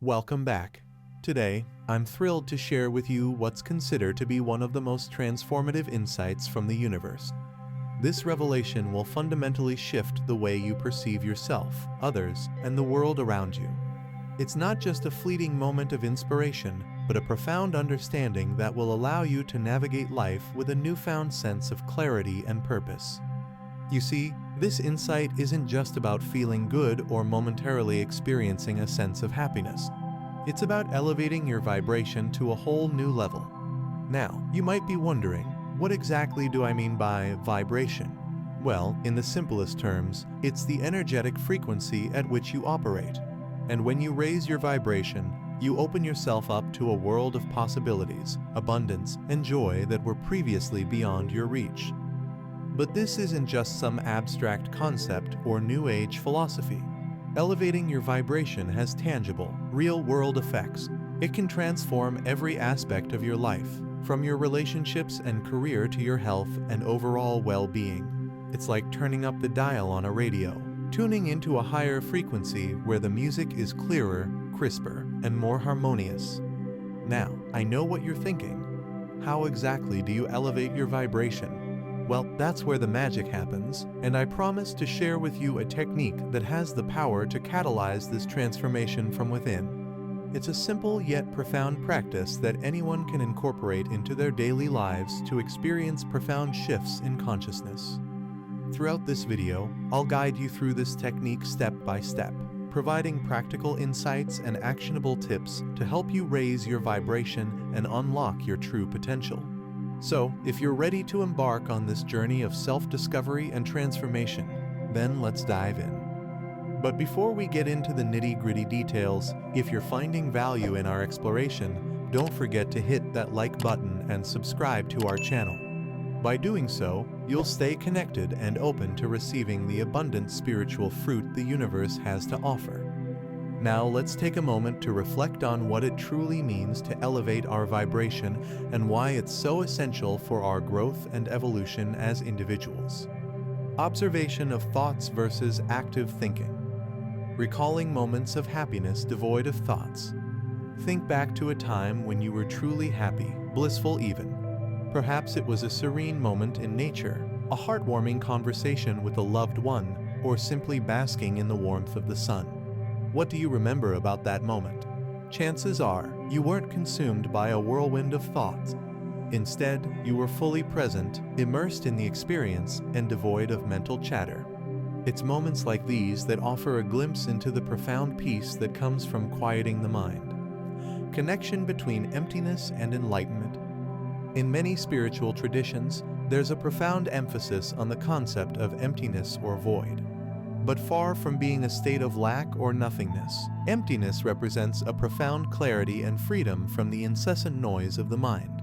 Welcome back. Today, I'm thrilled to share with you what's considered to be one of the most transformative insights from the universe. This revelation will fundamentally shift the way you perceive yourself, others, and the world around you. It's not just a fleeting moment of inspiration, but a profound understanding that will allow you to navigate life with a newfound sense of clarity and purpose. You see, this insight isn't just about feeling good or momentarily experiencing a sense of happiness. It's about elevating your vibration to a whole new level. Now, you might be wondering, what exactly do I mean by vibration? Well, in the simplest terms, it's the energetic frequency at which you operate. And when you raise your vibration, you open yourself up to a world of possibilities, abundance, and joy that were previously beyond your reach. But this isn't just some abstract concept or New Age philosophy. Elevating your vibration has tangible, real-world effects. It can transform every aspect of your life, from your relationships and career to your health and overall well-being. It's like turning up the dial on a radio, tuning into a higher frequency where the music is clearer, crisper, and more harmonious. Now, I know what you're thinking. How exactly do you elevate your vibration? Well, that's where the magic happens, and I promise to share with you a technique that has the power to catalyze this transformation from within. It's a simple yet profound practice that anyone can incorporate into their daily lives to experience profound shifts in consciousness. Throughout this video, I'll guide you through this technique step by step, providing practical insights and actionable tips to help you raise your vibration and unlock your true potential. So, if you're ready to embark on this journey of self-discovery and transformation, then let's dive in. But before we get into the nitty-gritty details, if you're finding value in our exploration, don't forget to hit that like button and subscribe to our channel. By doing so, you'll stay connected and open to receiving the abundant spiritual fruit the universe has to offer. Now let's take a moment to reflect on what it truly means to elevate our vibration and why it's so essential for our growth and evolution as individuals. Observation of thoughts versus active thinking. Recalling moments of happiness devoid of thoughts. Think back to a time when you were truly happy, blissful even. Perhaps it was a serene moment in nature, a heartwarming conversation with a loved one, or simply basking in the warmth of the sun. What do you remember about that moment? Chances are, you weren't consumed by a whirlwind of thoughts. Instead, you were fully present, immersed in the experience, and devoid of mental chatter. It's moments like these that offer a glimpse into the profound peace that comes from quieting the mind. Connection between emptiness and enlightenment. In many spiritual traditions, there's a profound emphasis on the concept of emptiness or void. But far from being a state of lack or nothingness, emptiness represents a profound clarity and freedom from the incessant noise of the mind.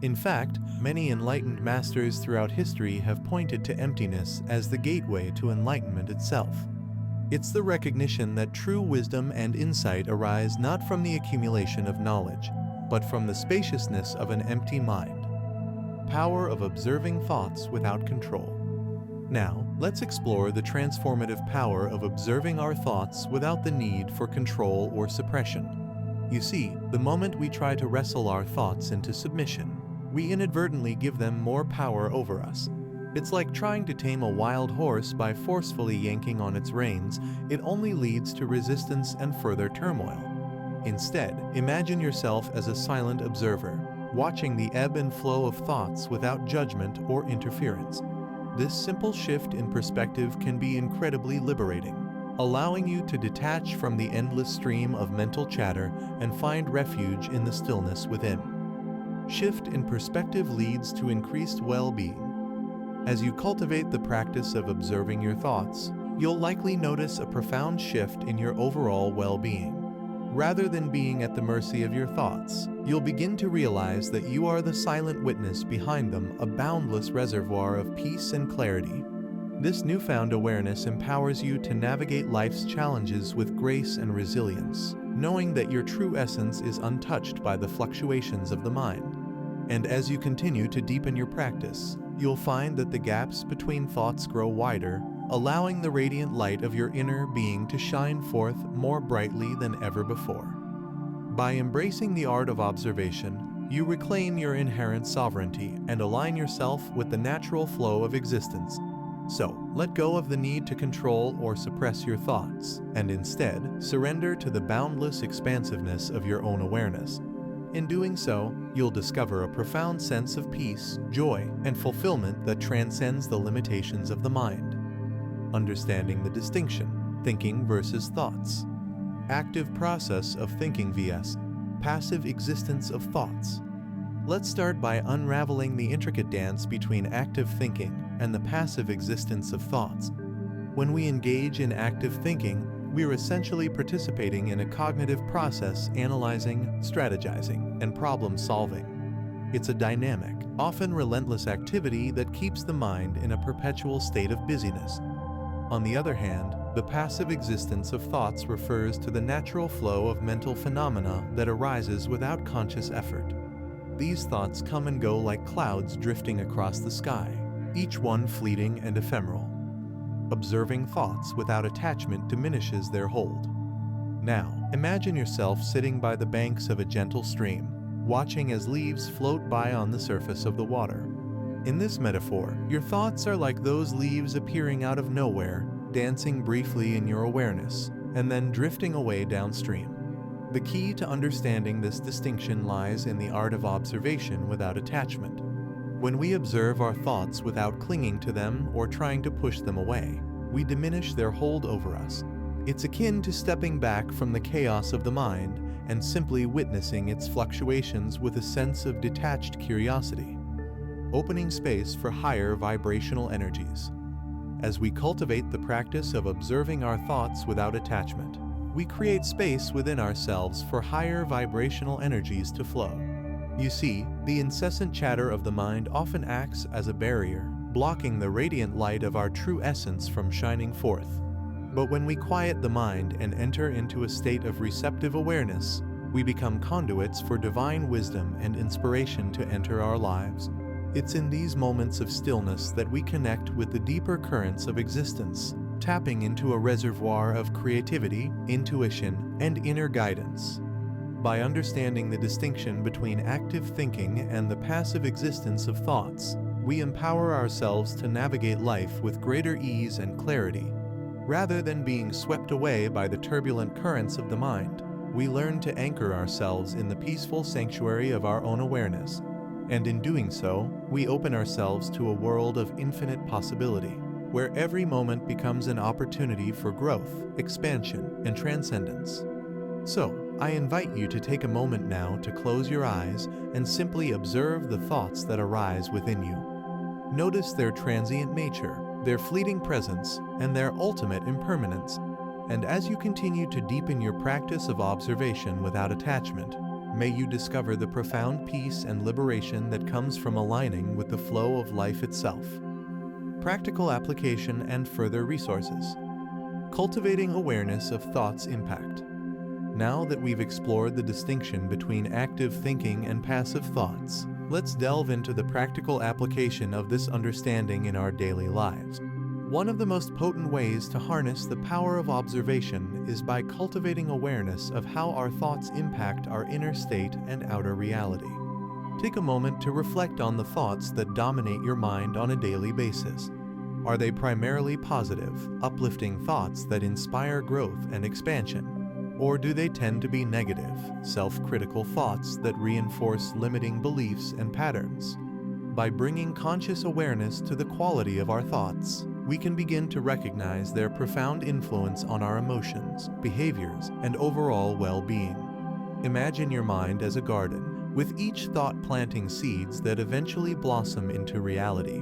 In fact, many enlightened masters throughout history have pointed to emptiness as the gateway to enlightenment itself. It's the recognition that true wisdom and insight arise not from the accumulation of knowledge, but from the spaciousness of an empty mind. Power of observing thoughts without control. Now, let's explore the transformative power of observing our thoughts without the need for control or suppression. You see, the moment we try to wrestle our thoughts into submission, we inadvertently give them more power over us. It's like trying to tame a wild horse by forcefully yanking on its reins. It only leads to resistance and further turmoil. Instead, imagine yourself as a silent observer, watching the ebb and flow of thoughts without judgment or interference. This simple shift in perspective can be incredibly liberating, allowing you to detach from the endless stream of mental chatter and find refuge in the stillness within. Shift in perspective leads to increased well-being. As you cultivate the practice of observing your thoughts, you'll likely notice a profound shift in your overall well-being. Rather than being at the mercy of your thoughts, you'll begin to realize that you are the silent witness behind them, a boundless reservoir of peace and clarity. This newfound awareness empowers you to navigate life's challenges with grace and resilience, knowing that your true essence is untouched by the fluctuations of the mind. And as you continue to deepen your practice, you'll find that the gaps between thoughts grow wider, allowing the radiant light of your inner being to shine forth more brightly than ever before. By embracing the art of observation, you reclaim your inherent sovereignty and align yourself with the natural flow of existence. So, let go of the need to control or suppress your thoughts, and instead, surrender to the boundless expansiveness of your own awareness. In doing so, you'll discover a profound sense of peace, joy, and fulfillment that transcends the limitations of the mind. Understanding the distinction, thinking versus thoughts. Active process of thinking vs. passive existence of thoughts. Let's start by unraveling the intricate dance between active thinking and the passive existence of thoughts. When we engage in active thinking, we're essentially participating in a cognitive process analyzing, strategizing, and problem-solving. It's a dynamic, often relentless activity that keeps the mind in a perpetual state of busyness. On the other hand, the passive existence of thoughts refers to the natural flow of mental phenomena that arises without conscious effort. These thoughts come and go like clouds drifting across the sky, each one fleeting and ephemeral. Observing thoughts without attachment diminishes their hold. Now, imagine yourself sitting by the banks of a gentle stream, watching as leaves float by on the surface of the water. In this metaphor, your thoughts are like those leaves appearing out of nowhere, dancing briefly in your awareness, and then drifting away downstream. The key to understanding this distinction lies in the art of observation without attachment. When we observe our thoughts without clinging to them or trying to push them away, we diminish their hold over us. It's akin to stepping back from the chaos of the mind and simply witnessing its fluctuations with a sense of detached curiosity, opening space for higher vibrational energies. As we cultivate the practice of observing our thoughts without attachment, we create space within ourselves for higher vibrational energies to flow. You see, the incessant chatter of the mind often acts as a barrier, blocking the radiant light of our true essence from shining forth. But when we quiet the mind and enter into a state of receptive awareness, we become conduits for divine wisdom and inspiration to enter our lives. It's in these moments of stillness that we connect with the deeper currents of existence, tapping into a reservoir of creativity, intuition, and inner guidance. By understanding the distinction between active thinking and the passive existence of thoughts, we empower ourselves to navigate life with greater ease and clarity. Rather than being swept away by the turbulent currents of the mind, we learn to anchor ourselves in the peaceful sanctuary of our own awareness. And in doing so, we open ourselves to a world of infinite possibility, where every moment becomes an opportunity for growth, expansion, and transcendence. So, I invite you to take a moment now to close your eyes and simply observe the thoughts that arise within you. Notice their transient nature, their fleeting presence, and their ultimate impermanence. And as you continue to deepen your practice of observation without attachment, may you discover the profound peace and liberation that comes from aligning with the flow of life itself. Practical application and further resources. Cultivating awareness of thoughts' impact. Now that we've explored the distinction between active thinking and passive thoughts, let's delve into the practical application of this understanding in our daily lives. One of the most potent ways to harness the power of observation is by cultivating awareness of how our thoughts impact our inner state and outer reality. Take a moment to reflect on the thoughts that dominate your mind on a daily basis. Are they primarily positive, uplifting thoughts that inspire growth and expansion? Or do they tend to be negative, self-critical thoughts that reinforce limiting beliefs and patterns? By bringing conscious awareness to the quality of our thoughts, we can begin to recognize their profound influence on our emotions, behaviors, and overall well-being. Imagine your mind as a garden, with each thought planting seeds that eventually blossom into reality.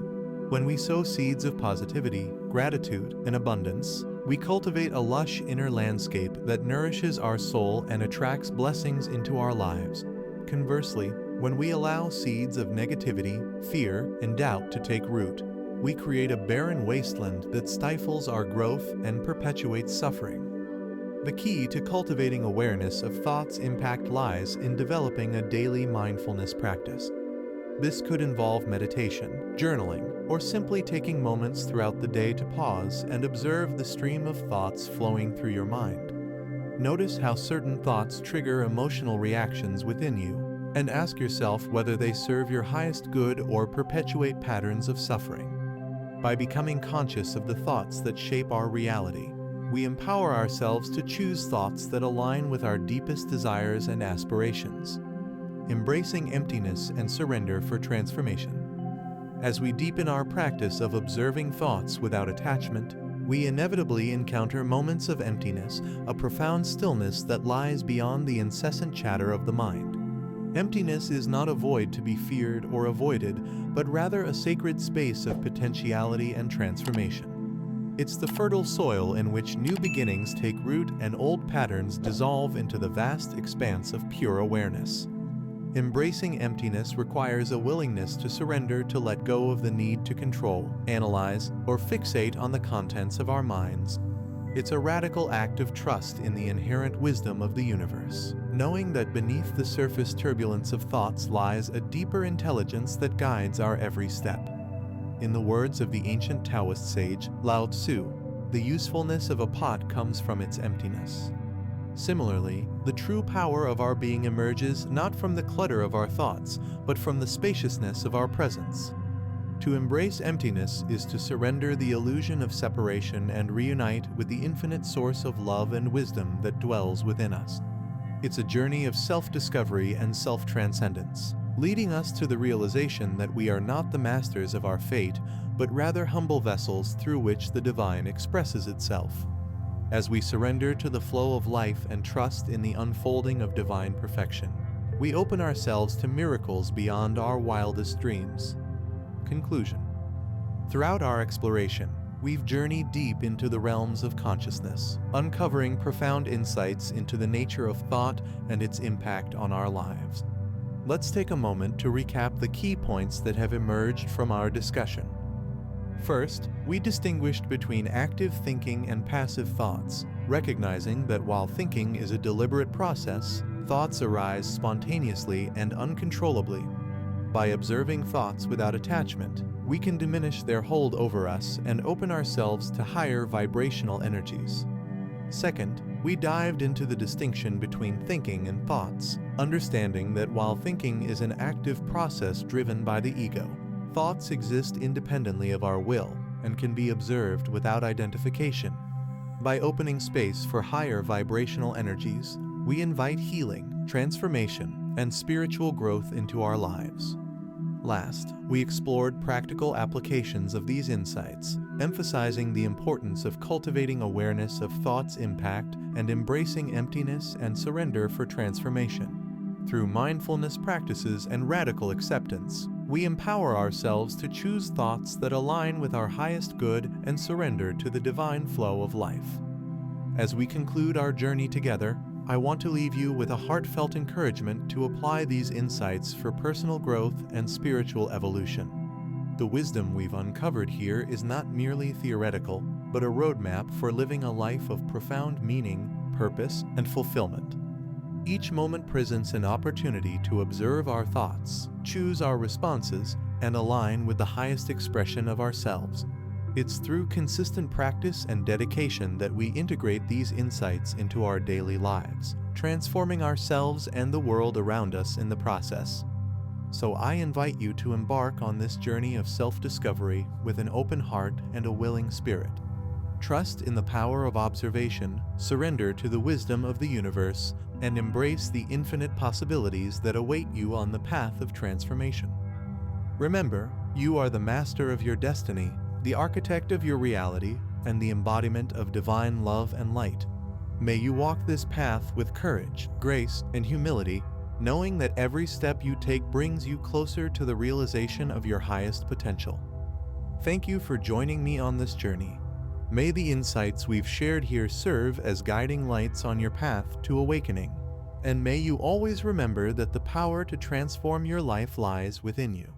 When we sow seeds of positivity, gratitude, and abundance, we cultivate a lush inner landscape that nourishes our soul and attracts blessings into our lives. Conversely, when we allow seeds of negativity, fear, and doubt to take root, we create a barren wasteland that stifles our growth and perpetuates suffering. The key to cultivating awareness of thoughts' impact lies in developing a daily mindfulness practice. This could involve meditation, journaling, or simply taking moments throughout the day to pause and observe the stream of thoughts flowing through your mind. Notice how certain thoughts trigger emotional reactions within you, and ask yourself whether they serve your highest good or perpetuate patterns of suffering. By becoming conscious of the thoughts that shape our reality, we empower ourselves to choose thoughts that align with our deepest desires and aspirations, embracing emptiness and surrender for transformation. As we deepen our practice of observing thoughts without attachment, we inevitably encounter moments of emptiness, a profound stillness that lies beyond the incessant chatter of the mind. Emptiness is not a void to be feared or avoided, but rather a sacred space of potentiality and transformation. It's the fertile soil in which new beginnings take root and old patterns dissolve into the vast expanse of pure awareness. Embracing emptiness requires a willingness to surrender, to let go of the need to control, analyze, or fixate on the contents of our minds. It's a radical act of trust in the inherent wisdom of the universe, knowing that beneath the surface turbulence of thoughts lies a deeper intelligence that guides our every step. In the words of the ancient Taoist sage Lao Tzu, the usefulness of a pot comes from its emptiness. Similarly, the true power of our being emerges not from the clutter of our thoughts, but from the spaciousness of our presence. To embrace emptiness is to surrender the illusion of separation and reunite with the infinite source of love and wisdom that dwells within us. It's a journey of self-discovery and self-transcendence, leading us to the realization that we are not the masters of our fate, but rather humble vessels through which the divine expresses itself. As we surrender to the flow of life and trust in the unfolding of divine perfection, we open ourselves to miracles beyond our wildest dreams. Conclusion. Throughout our exploration, we've journeyed deep into the realms of consciousness, uncovering profound insights into the nature of thought and its impact on our lives. Let's take a moment to recap the key points that have emerged from our discussion. First, we distinguished between active thinking and passive thoughts, recognizing that while thinking is a deliberate process, thoughts arise spontaneously and uncontrollably. By observing thoughts without attachment, we can diminish their hold over us and open ourselves to higher vibrational energies. Second, we dived into the distinction between thinking and thoughts, understanding that while thinking is an active process driven by the ego, thoughts exist independently of our will and can be observed without identification. By opening space for higher vibrational energies, we invite healing, transformation, and spiritual growth into our lives. Last, we explored practical applications of these insights, emphasizing the importance of cultivating awareness of thought's impact and embracing emptiness and surrender for transformation. Through mindfulness practices and radical acceptance, we empower ourselves to choose thoughts that align with our highest good and surrender to the divine flow of life. As we conclude our journey together, I want to leave you with a heartfelt encouragement to apply these insights for personal growth and spiritual evolution. The wisdom we've uncovered here is not merely theoretical, but a roadmap for living a life of profound meaning, purpose, and fulfillment. Each moment presents an opportunity to observe our thoughts, choose our responses, and align with the highest expression of ourselves. It's through consistent practice and dedication that we integrate these insights into our daily lives, transforming ourselves and the world around us in the process. So I invite you to embark on this journey of self-discovery with an open heart and a willing spirit. Trust in the power of observation, surrender to the wisdom of the universe, and embrace the infinite possibilities that await you on the path of transformation. Remember, you are the master of your destiny, the architect of your reality, and the embodiment of divine love and light. May you walk this path with courage, grace, and humility, knowing that every step you take brings you closer to the realization of your highest potential. Thank you for joining me on this journey. May the insights we've shared here serve as guiding lights on your path to awakening. And may you always remember that the power to transform your life lies within you.